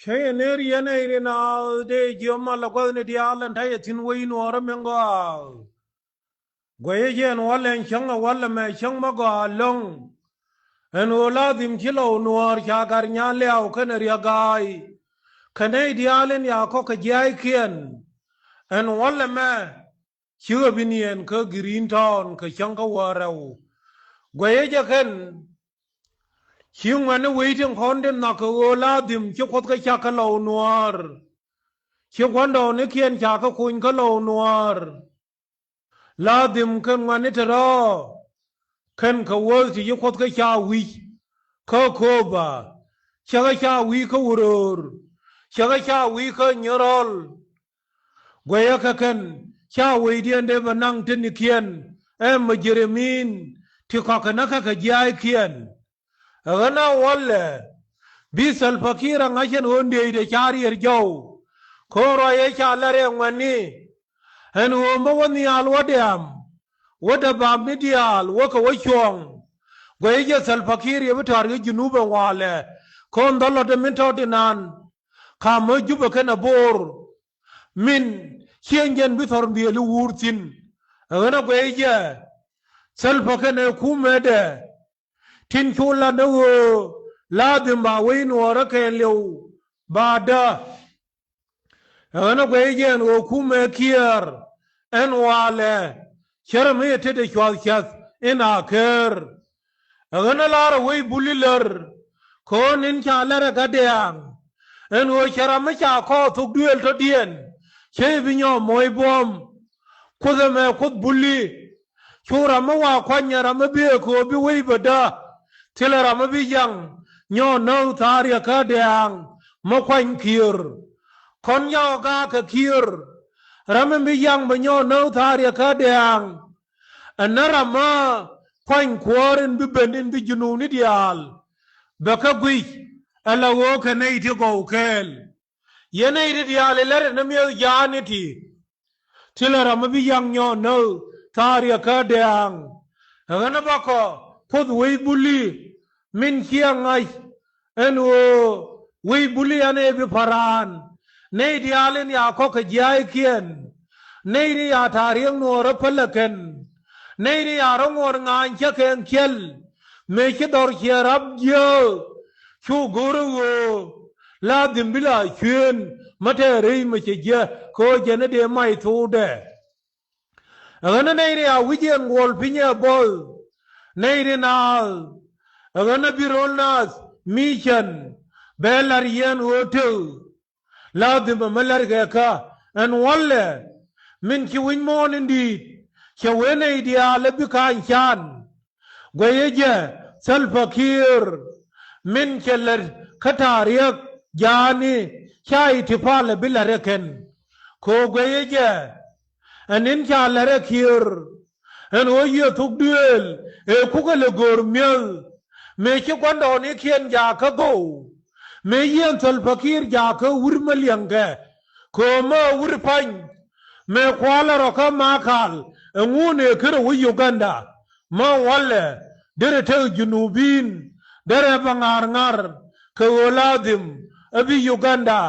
Kaya neri yana iri na de jiyoma la kwa ni dialan ta yatin wai nuwara mengo. Gwaye jen wala shanga wala me shang mago long. En wala dim kilo nuwar shakar nyale au kana riagai. Kana dialan ya ko ka jai kien. En wala me shiwa binien ka green town ka shanga warau. Gwaye jaken Hiung wane waiting honden na ka ola dim chi khot ka cha ka lo nuar. Chi kwando ne kien cha ka kun ka lo nuar. La dim kan wane tara. Kan ka wol ti chi khot ka cha wi. Ka koba. Cha ka cha wi ka urur. Cha ka cha wi ka nyorol. Gwaya ka kan cha wi dien de banang tin ni kien. Majeremin. Ti ka na ka jai kien. Agana wale bisal fakira ngashen onde de chari erjau koro ye chalare ngani en womba woni al wadam wada ba midial waka wachong gweje sal fakir ye bitar ye junuba wale kon dalo de minto dinan kama juba kana bor min chiengen bitor bielu wurtin agana gweje sal fakane kumede tin chula no la dimba we no ra ke lew bada ana gwe yen o kume kier en wale cherme te de chwal chas ina ker ana lar we buliler kon in chala ga deang en o cherame cha ko tuk duel to dien che binyo moy bom kudame kud bulli chura ma wa kwanya ma be ko bi we bada Tilera mabiyang nyo no taria ka deang mo kwan kir kon yo ga ka kir ramabiyang ba nyo no taria ka deang anara ma kwan kworin bi benin bi jununi dial baka gwi ala wo ka nei ti go kel yene ri dial lere na mi yaniti tilera mabiyang nyo no taria ka deang ngana bako Pod wei buli min kiangai en wo wei buli ane bi paran nei di alen ya ko ka jai kien nei di ya tariang no rapalaken nei di ya rongor ngan chaken kel me ki dor rab yo chu guru wo la dimbila chuen mate rei me che je ko jene de mai thu de ngana nei di ya wijen wol pinya bol Neiri nal, agana birolnas, mission, belarian hotel, ladim malar gaka, and walle, min ki win mon indeed, shawene idea lebikan chan, gwayeja, salfakir, min keller, katariak, jani, chai tipale bilareken, ko gwayeja, and in chalarekir, en oye tuk duel kuka le gor miel me ki kwando ni kien ja ka go me yen tol fakir ja ka wur malianga ko ma wur pan me kwala ro ka makal ngune kire wu Uganda ma wale dere te junubin dere bangar ngar ka woladim abi Uganda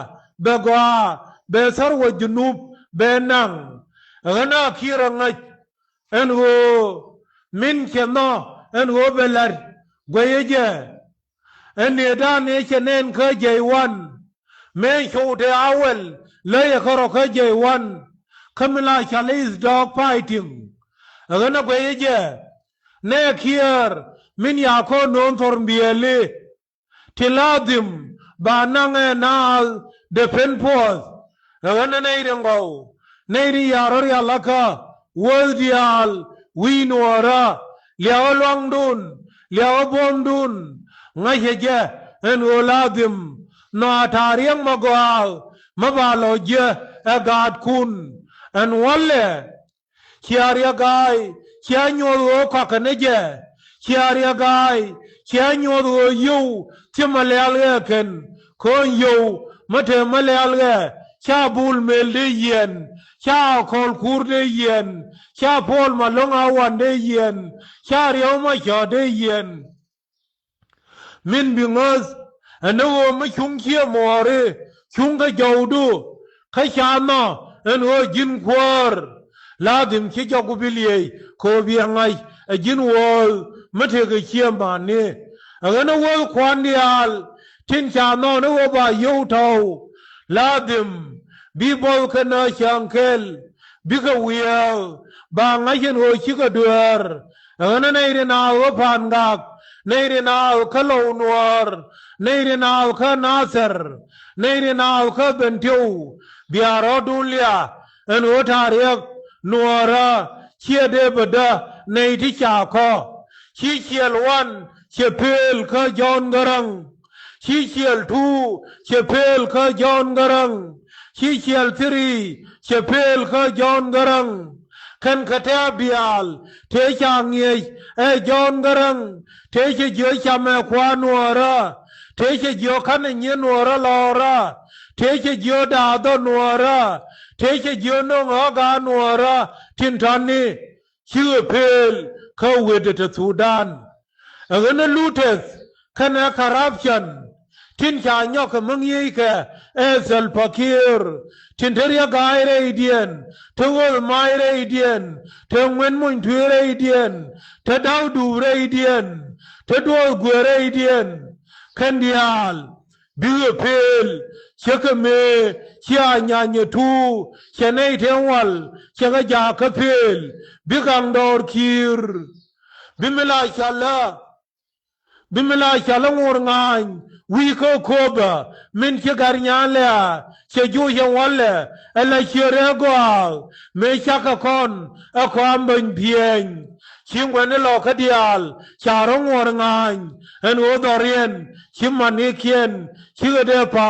begwa be sarwa junub be nang ana kira ngai en wo min keno en wo belar gweje en da ne chenen ka jaywan men shote awel le khoro ka jaywan kamila chalis dog fighting agana gweje ne kier min ya ko non torbiele tiladim banange na defend force agana ne rengo ne ri yaror ya laka Wordial, Winora, Liao Longdun, Liao Bondun, Ngajeja, and Oladim, no Atariang Magoal, Mabaloja, a God kun, and Walle, Chiaria Guy, Chianyo Kakaneja, Chiaria Guy, Chianyo you, Timalealken, Kon you, Mate Malealga, Chabul Meldian. Cha kol kur de yen, cha pol malong awan de yen, cha riaw ma cha de yen. Min bingos อันนู้ไม่ชุ่มเชี่ยมัวเลยชุ่มก็เจ้าดูข้าชานะอันนู้จินควร์ลาดิมขี้เจ้ากุบิลีโคบียังไงจินวอลไม่เทกเชี่ยมันนี่อันนู้ควันเดียลทินชานะนู้บ่ายูเท่าลาดิมบีบอลขนาช่างเคลบิกวิเอลบางไงฉันหัวชิกเดือร์อันนั้นในเรื่องนาวพันกักในเรื่องนาวขลาวนวร์ในเรื่องนาวขนาเซอร์ในเรื่องนาวขเบนทิวบิอาร์ดูเลียอันวัฏารีกนัวระเชียเดบดาในที่ชาคอชีเชียลวันเชเพลขจอนกรังชีเชียลทูเชเพลขจอนกรังชีเชียลทรีเชเพลขจอนกรังขันขเทบิอาลเทชางเงยจอนกรังเทชเยอะชาเมควานัวระเทชเยอะขันเงียนัวระลอระเทชเยอะดาดนัวระเทชเยอะนงอากานัวระทินทันนี้ชื่อเพลเขาเวดตสูดานอันนั้นลูเทสคณะคารับชันทินชาญอกมังยี่แกเซลพาคีร์ทินเทรียกายเรเดียนทวลไมเรเดียนทงเวนมุนทวเรเดียนทดาวดูเรเดียนทดวลกัวเรเดียนคันเดียลบิวเพลเชกเมเชียญาญทูเชนไอเทวัลเชกยาคเพลบิกังดอร์คีร์บิมลาชาลาบิมลาชาลงอร์งานวิโคโคบะมินเชการญาเลเชจูเชวัลเลเอลเชเรกวาเมชากะคอนอความบันเพียงชิงวันนี้หลอกเดียลชารงอร์งานเอ็นโอดอรียนชิมันเอเคียนชิกเดปา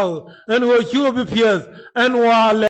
เอ็นโอชิวบิเพียสเอ็นวาเล